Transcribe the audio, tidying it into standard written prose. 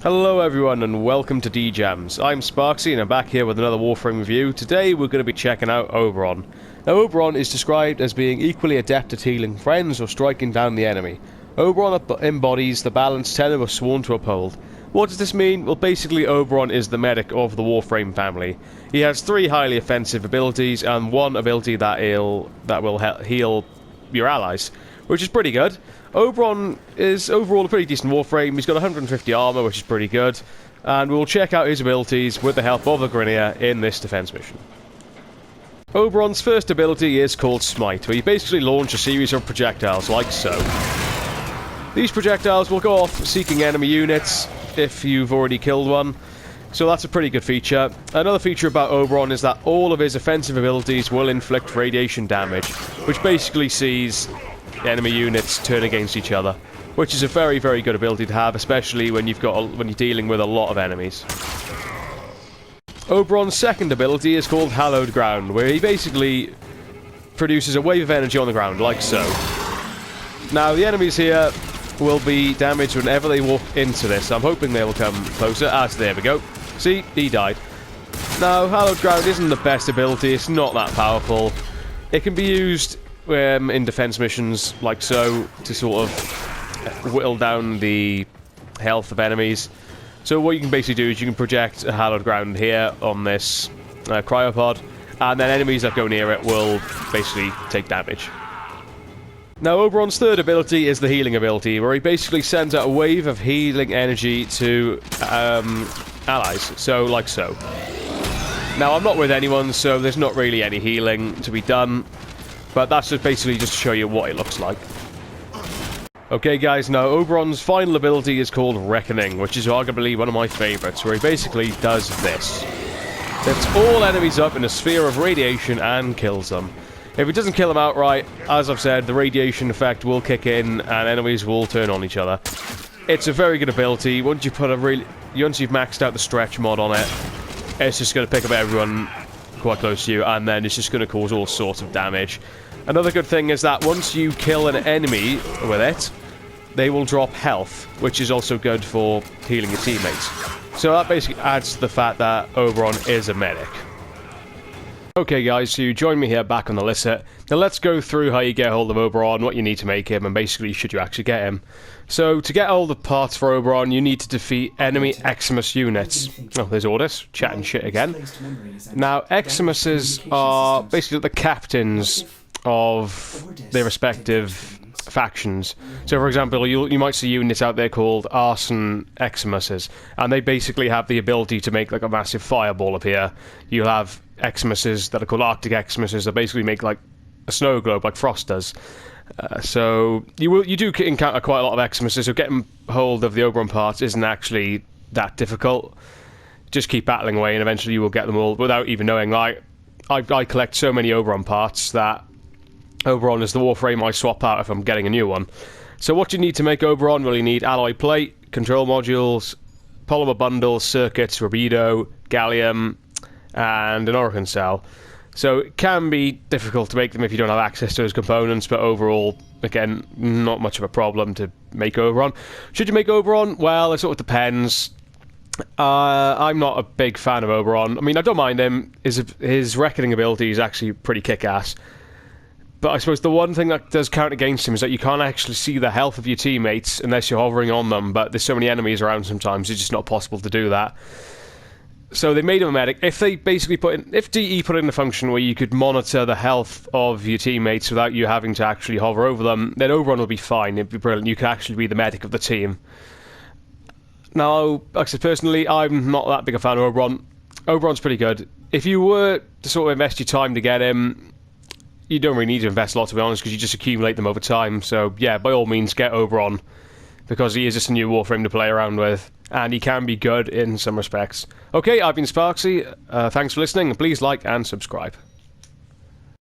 Hello everyone and welcome to DJAMS. I'm Sparksy and I'm back here with another Warframe review. Today we're going to be checking out Oberon. Now Oberon is described as being equally adept at healing friends or striking down the enemy. Oberon embodies the balance Tenor was sworn to uphold. What does this mean? Well, basically Oberon is the medic of the Warframe family. He has 3 highly offensive abilities and 1 ability that will heal your allies, which is pretty good. Oberon is overall a pretty decent Warframe. He's got 150 armor, which is pretty good, and we'll check out his abilities with the help of the Grineer in this defense mission. Oberon's first ability is called Smite, where you basically launch a series of projectiles like so. These projectiles will go off seeking enemy units if you've already killed one, so that's a pretty good feature. Another feature about Oberon is that all of his offensive abilities will inflict radiation damage, which basically sees enemy units turn against each other, which is a very, very good ability to have, especially when you're dealing with a lot of enemies. Oberon's second ability is called Hallowed Ground, where he basically produces a wave of energy on the ground, like so. Now, the enemies here will be damaged whenever they walk into this. I'm hoping they will come closer. There we go. See? He died. Now, Hallowed Ground isn't the best ability. It's not that powerful. It can be used in defense missions like so to sort of whittle down the health of enemies. So what you can basically do is you can project a Hallowed Ground here on this cryopod, and then enemies that go near it will basically take damage. Now Oberon's third ability is the healing ability, where he basically sends out a wave of healing energy to allies, so like so. Now I'm not with anyone, so there's not really any healing to be done, but that's just basically just to show you what it looks like. Okay guys, now Oberon's final ability is called Reckoning, which is arguably one of my favourites, where he basically does this. Lifts all enemies up in a sphere of radiation and kills them. If it doesn't kill them outright, as I've said, the radiation effect will kick in and enemies will turn on each other. It's a very good ability. Once you've maxed out the stretch mod on it, it's just going to pick up everyone quite close to you, and then it's just going to cause all sorts of damage. Another good thing is that once you kill an enemy with it, they will drop health, which is also good for healing your teammates. So that basically adds to the fact that Oberon is a medic. Okay guys, so you join me here back on the Licit. Now let's go through how you get hold of Oberon, what you need to make him, and basically should you actually get him. So to get all the parts for Oberon, you need to defeat enemy Eximus units. Oh, there's Ordis, chatting shit again. Now Eximuses are basically the captains of their respective factions. So for example, you might see units out there called Arson Eximuses, and they basically have the ability to make like a massive fireball appear. You'll have Eximuses that are called Arctic Eximuses that basically make like a snow globe like Frost does. So you do encounter quite a lot of Eximuses, so getting hold of the Oberon parts isn't actually that difficult. Just keep battling away and eventually you will get them all without even knowing. I collect so many Oberon parts that Oberon is the Warframe I swap out if I'm getting a new one. So what you need to make Oberon, well, you need alloy plate, control modules, polymer bundles, circuits, rubido, gallium, and an Oricon cell. So it can be difficult to make them if you don't have access to those components, but overall, again, not much of a problem to make Oberon. Should you make Oberon? Well, it sort of depends. I'm not a big fan of Oberon. I mean, I don't mind him. His Reckoning ability is actually pretty kick-ass. But I suppose the one thing that does count against him is that you can't actually see the health of your teammates unless you're hovering on them, but there's so many enemies around sometimes, it's just not possible to do that. So they made him a medic. If they basically if DE put in a function where you could monitor the health of your teammates without you having to actually hover over them, then Oberon would be fine. It'd be brilliant. You could actually be the medic of the team. Now, like I said, personally, I'm not that big a fan of Oberon. Oberon's pretty good. If you were to sort of invest your time to get him, you don't really need to invest a lot, to be honest, because you just accumulate them over time. So, yeah, by all means, get Oberon, because he is just a new Warframe to play around with, and he can be good in some respects. Okay, I've been Sparksy. Thanks for listening. Please like and subscribe.